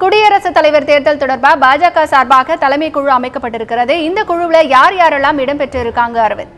குடியரசுத் தலைவர் தேர்தல் தொடர்பாக பாஜக சார்பாக தலைமை குழு அமைக்கப்பட்டிருக்கிறது. இந்த குழுவில் யார் யாரெல்லாம் இடம்பெற்றிருக்காங்க அரவிந்த்?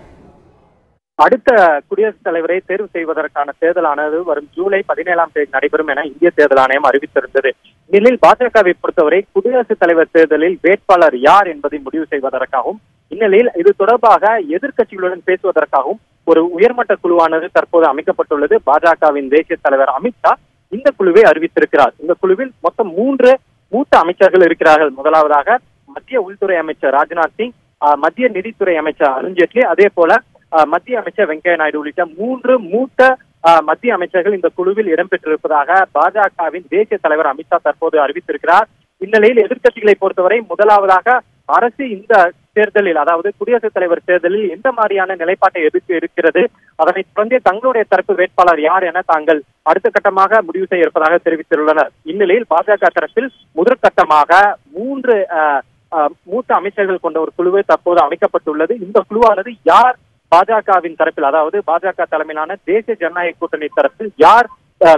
அடுத்த குடியரசுத் தலைவரை தேர்வு செய்வதற்கான தேர்தலானது வரும் ஜூலை 17ஆம் தேதி நடைபெறும் என இந்திய தேர்தல் ஆணையம் அறிவித்திருந்தது. இந்நிலையில் பாஜகவை பொறுத்தவரை குடியரசுத் தலைவர் தேர்தலில் வேட்பாளர் யார் என்பதை முடிவு செய்வதற்காகவும் இந்நிலையில் இது தொடர்பாக எதிர்க்கட்சிகளுடன் பேசுவதற்காகவும் ஒரு உயர்மட்ட குழுவானது தற்போது அமைக்கப்பட்டுள்ளது. பாஜகவின் தேசிய தலைவர் அமித்ஷா இந்த குழுவை அறிவித்திருக்கிறார். இந்த குழுவில் மொத்தம் 3 மூத்த அமைச்சர்கள் இருக்கிறார்கள். முதலாவதாக மத்திய உள்துறை அமைச்சர் ராஜ்நாத் சிங், மத்திய நிதித்துறை அமைச்சர் அருண்ஜேட்லி, அதே போல மத்திய அமைச்சர் வெங்கையா நாயுடு உள்ளிட்ட 3 மூத்த மத்திய அமைச்சர்கள் இந்த குழுவில் இடம்பெற்றிருப்பதாக பாஜகவின் தேசிய தலைவர் அமித்ஷா தற்போது அறிவித்திருக்கிறார். இந்நிலையில் எதிர்க்கட்சிகளை பொறுத்தவரை முதலாவதாக அரசு இந்த தேர்தலில், அதாவது குடியரசுத் தலைவர் தேர்தலில் எந்த மாதிரியான நிலைப்பாட்டை எதிர்த்து இருக்கிறது, அதனை தொடர்ந்து தங்களுடைய தரப்பு வேட்பாளர் யார் என தாங்கள் அடுத்த கட்டமாக முடிவு செய்ய இருப்பதாக தெரிவித்துள்ளனர். இந்நிலையில் பாஜக தரப்பில் முதற்கட்டமாக 3 மூத்த அமைச்சர்கள் கொண்ட ஒரு குழுவை தற்போது அமைக்கப்பட்டுள்ளது. இந்த குழுவானது யார் பாஜகவின் தரப்பில், அதாவது பாஜக தலைமையிலான தேசிய ஜனநாயக கூட்டணி தரப்பில் யார்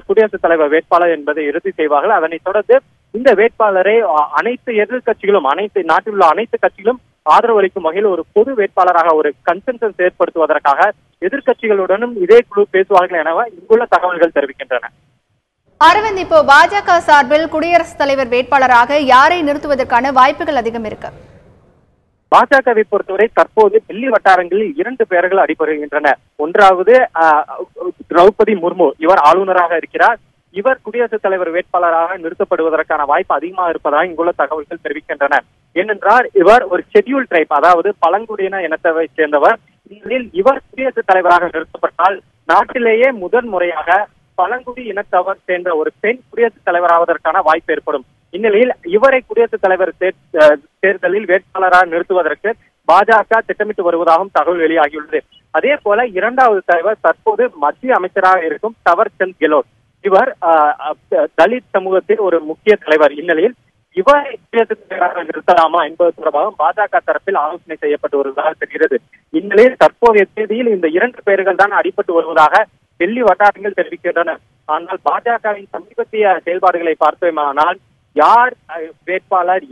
குடியரசுத் தலைவர் வேட்பாளர் என்பதை இறுதி செய்வார்கள். அதனைத் தொடர்ந்து இந்த வேட்பாளரை அனைத்து எதிர்கட்சிகளும், அனைத்து நாட்டில் உள்ள அனைத்து கட்சிகளும் ஆதரவு அளிக்கும் வகையில் ஒரு பொது வேட்பாளராக ஒரு கன்சென்சஸ் ஏற்படுத்துவதற்காக எதிர்கட்சிகளுடனும் இதே குழு பேசுவார்கள் என இங்குள்ள தகவல்கள் தெரிவிக்கின்றன. அரவிந்த், இப்போ பாஜக சார்பில் குடியரசுத் தலைவர் வேட்பாளராக யாரை நிறுத்துவதற்கான வாய்ப்புகள் அதிகம் இருக்கு? பாஜகவை பொறுத்தவரை தற்போது டெல்லி வட்டாரங்களில் 2 பெயர்கள் அடிபடுகின்றன. ஒன்றாவது திரௌபதி முர்மு, இவர் ஆளுநராக இருக்கிறார். இவர் குடியரசுத் தலைவர் வேட்பாளராக நிறுத்தப்படுவதற்கான வாய்ப்பு அதிகமாக இருப்பதாக இங்குள்ள தகவல்கள் தெரிவிக்கின்றன. ஏனென்றால் இவர் ஒரு ஷெட்யூல் ட்ரைப், அதாவது பழங்குடியின இனத்தை சேர்ந்தவர். இந்நிலையில் இவர் குடியரசுத் தலைவராக நிறுத்தப்பட்டால் நாட்டிலேயே முதன் முறையாக பழங்குடி இனத்தவர் சேர்ந்த ஒரு பெண் குடியரசுத் தலைவராவதற்கான வாய்ப்பு ஏற்படும். இந்நிலையில் இவரை குடியரசுத் தலைவர் தேர்தலில் வேட்பாளராக நிறுத்துவதற்கு பாஜக திட்டமிட்டு வருவதாகவும் தகவல் வெளியாகியுள்ளது. அதே போல 2வது தலைவர் தற்போது மத்திய அமைச்சராக இருக்கும் தவர் சந்த் கெலோட். இவர் தலித் சமூகத்தில் ஒரு முக்கிய தலைவர். இந்நிலையில் இவரை குடியரசுத் தலைவராக நிறுத்தலாமா என்பது தொடர்பாக பாஜக தரப்பில் ஆலோசனை செய்யப்பட்டு வருவதாக தெரிகிறது. இந்நிலையில் தற்போதைய தேதியில் இந்த 2 பெயர்கள் தான் அடிபட்டு வருவதாக டெல்லி வட்டாரங்கள் தெரிவிக்கின்றன. ஆனால் பாஜகவின் சமீபத்திய செயல்பாடுகளை பார்த்தோமானால் யார் வேட்பாளர்,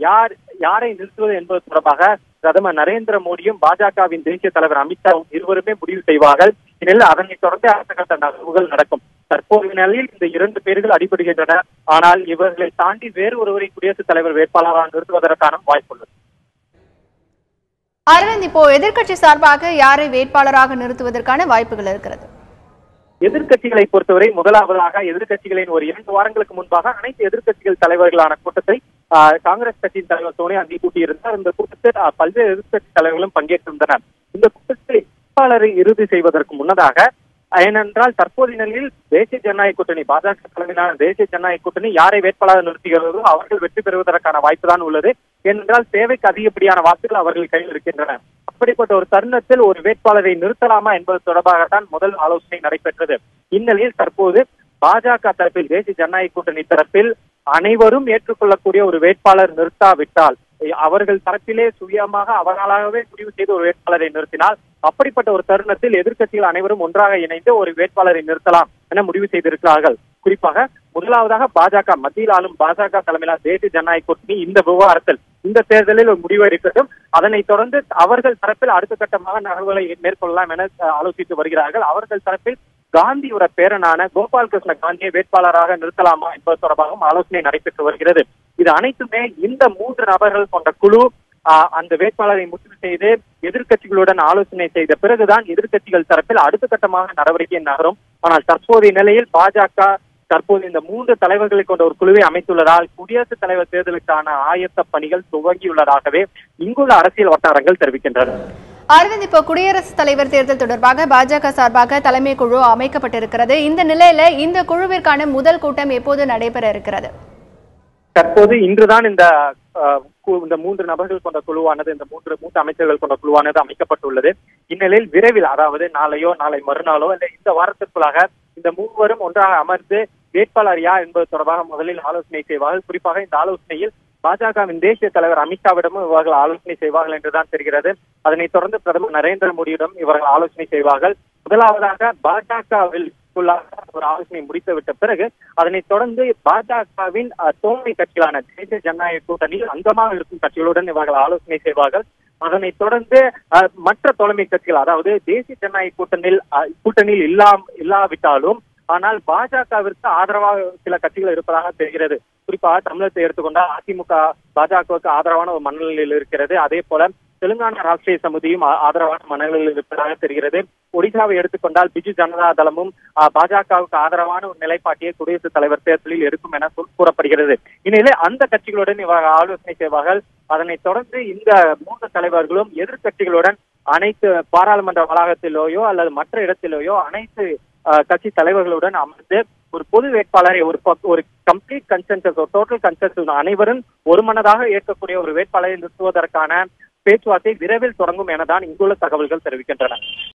யாரை நிறுத்துவது என்பது தொடர்பாக பிரதமர் நரேந்திர மோடியும் பாஜகவின் தேசிய தலைவர் அமித்ஷாவும் இருவருமே முடிவு செய்வார்கள். இந்நிலையில் அதனை தொடர்ந்து அடுத்த கட்ட நகர்வுகள் நடக்கும். தற்போதைய நிலையில் இந்த 2 பேர்கள் அடிபடுகின்றன. ஆனால் இவர்களை தாண்டி வேறு ஒருவரை குடியரசுத் தலைவர் வேட்பாளராக நிறுத்துவதற்கான வாய்ப்புள்ளது. அரவிந்த், இப்போ எதிர்க்கட்சி சார்பாக யாரை வேட்பாளராக நிறுத்துவதற்கான வாய்ப்புகள் இருக்கிறது? எதிர்கட்சிகளை பொறுத்தவரை முதலாவதாக எதிர்கட்சிகளின் ஒரு 2 வாரங்களுக்கு முன்பாக அனைத்து எதிர்கட்சிகள் தலைவர்களான கூட்டத்தை காங்கிரஸ் கட்சியின் தலைவர் சோனியா காந்தி கூட்டியிருந்தார். இந்த கூட்டத்தில் பல்வேறு எதிர்கட்சி தலைவர்களும் பங்கேற்றிருந்தனர். இந்த கூட்டத்தில் வேட்பாளரை இறுதி செய்வதற்கு முன்னதாக, ஏனென்றால் தற்போதைய நிலையில் தேசிய ஜனநாயக கூட்டணி, பாஜக தலைமையிலான தேசிய ஜனநாயக கூட்டணி யாரை வேட்பாளர் நிறுத்துகிறதோ அவர்கள் வெற்றி பெறுவதற்கான வாய்ப்பு தான் உள்ளது. ஏனென்றால் தேவைக்கு அதிகப்படியான வாக்குகள் அவர்கள் கையில் இருக்கின்றன. அப்படிப்பட்ட ஒரு தருணத்தில் ஒரு வேட்பாளரை நிறுத்தலாமா என்பது தொடர்பாகத்தான் முதல் ஆலோசனை நடைபெற்றது. இந்நிலையில் தற்போது பாஜக தரப்பில், தேசிய ஜனநாயக கூட்டணி தரப்பில் அனைவரும் ஏற்றுக்கொள்ளக்கூடிய ஒரு வேட்பாளர் நிறுத்தாவிட்டால், அவர்கள் தரப்பிலே சுயமாக அவர்களாகவே முடிவு செய்து ஒரு வேட்பாளரை நிறுத்தினால், அப்படிப்பட்ட ஒரு தருணத்தில் எதிர்க்கட்சிகள் அனைவரும் ஒன்றாக இணைந்து ஒரு வேட்பாளரை நிறுத்தலாம் என முடிவு செய்திருக்கிறார்கள். குறிப்பாக முதலாவதாக பாஜக, மத்தியில் ஆளும் பாஜக தலைமையிலான தேசிய ஜனநாயக கூட்டணி இந்த விவகாரத்தில், இந்த தேர்தலில் ஒரு முடிவு இருக்கட்டும். அதனைத் தொடர்ந்து அவர்கள் தரப்பில் அடுத்த கட்டமாக நகர்வுகளை மேற்கொள்ளலாம் என ஆலோசித்து வருகிறார்கள். அவர்கள் தரப்பில் காந்தியோட பேரனான கோபால் கிருஷ்ண காந்தியை வேட்பாளராக நிறுத்தலாமா என்பது தொடர்பாகவும் ஆலோசனை நடைபெற்று வருகிறது. இது அனைத்துமே இந்த 3 நபர்கள் கொண்ட குழு அந்த வேட்பாளரை முடிவு செய்து எதிர்கட்சிகளுடன் ஆலோசனை செய்த பிறகுதான் எதிர்கட்சிகள் தரப்பில் அடுத்த கட்டமாக நடவடிக்கை நகரும். ஆனால் தற்போதைய நிலையில் பாஜக தற்போது இந்த 3 தலைவர்களை கொண்ட ஒரு குழுவை அமைத்துள்ளதால் குடியரசுத் தலைவர் தேர்தலுக்கான ஆயத்த பணிகள் துவங்கியுள்ளதாகவே இங்குள்ள அரசியல் வட்டாரங்கள் தெரிவிக்கின்றன. அரவிந்த், இப்போ குடியரசுத் தலைவர் தேர்தல் தொடர்பாக பாஜக சார்பாக தலைமை குழு அமைக்கப்பட்டிருக்கிறது. இந்த நிலையில இந்த குழுவிற்கான முதல் கூட்டம் எப்போது நடைபெற இருக்கிறது? தற்போது இன்றுதான் இந்த 3 நபர்கள் கொண்ட குழுவானது, இந்த 3 மூத்த அமைச்சர்கள் கொண்ட குழுவானது அமைக்கப்பட்டுள்ளது. இந்நிலையில் விரைவில், அதாவது நாளையோ நாளை மறுநாளோ இல்லை இந்த வாரத்திற்குள்ளாக இந்த 3வரும் ஒன்றாக அமர்ந்து வேட்பாளர் யார் என்பது தொடர்பாக முதலில் ஆலோசனை செய்வார்கள். குறிப்பாக இந்த ஆலோசனையில் பாஜகவின் தேசிய தலைவர் அமித்ஷாவிடமும் இவர்கள் ஆலோசனை செய்வார்கள் என்றுதான் தெரிகிறது. அதனைத் தொடர்ந்து பிரதமர் நரேந்திர மோடியிடம் இவர்கள் ஆலோசனை செய்வார்கள். முதலாவதாக பாஜகவில் நாட்களுக்குள்ளாக ஒரு ஆலோசனை முடித்துவிட்ட பிறகு அதனைத் தொடர்ந்து பாஜகவின் தோல்வி கட்சிகளான தேசிய ஜனநாயக கூட்டணியில் அங்கமாக இருக்கும் கட்சிகளுடன் இவர்கள் ஆலோசனை செய்வார்கள். அதனைத் தொடர்ந்து மற்ற தோழமை கட்சிகள், அதாவது தேசிய ஜனநாயக கூட்டணியில் இல்லாவிட்டாலும் ஆனால் பாஜகவிற்கு ஆதரவாக சில கட்சிகள் இருப்பதாக தெரிகிறது. குறிப்பாக தமிழகத்தை எடுத்துக்கொண்டால் அதிமுக பாஜகவுக்கு ஆதரவான ஒரு மனநிலையில் இருக்கிறது. அதே போல தெலுங்கானா ராஷ்டிரிய சமிதியும் ஆதரவான மனநிலையில் இருப்பதாக தெரிகிறது. ஒடிசாவை எடுத்துக்கொண்டால் பிஜு ஜனதா தளமும் பாஜகவுக்கு ஆதரவான ஒரு நிலைப்பாட்டியை குடியரசுத் தலைவர் தேர்தலில் இருக்கும் என கூறப்படுகிறது. இந்நிலையிலே அந்த கட்சிகளுடன் இவர்கள் ஆலோசனை செய்வார்கள். அதனைத் தொடர்ந்து இந்த 3 தலைவர்களும் எதிர்கட்சிகளுடன் அனைத்து பாராளுமன்ற வளாகத்திலேயோ அல்லது மற்ற இடத்திலேயோ அனைத்து கட்சி தலைவர்களுடன் அமர்ந்து ஒரு பொது வேட்பாளரை ஒரு கம்ப்ளீட் கன்சென்சஸ், ஒரு டோட்டல் கன்சென்சஸ், அனைவரும் ஒருமனதாக ஏற்கக்கூடிய ஒரு வேட்பாளரை நிறுத்துவதற்கான பேச்சுவார்த்தை விரைவில் தொடங்கும் எனதான் இங்குள்ள தகவல்கள் தெரிவிக்கின்றன.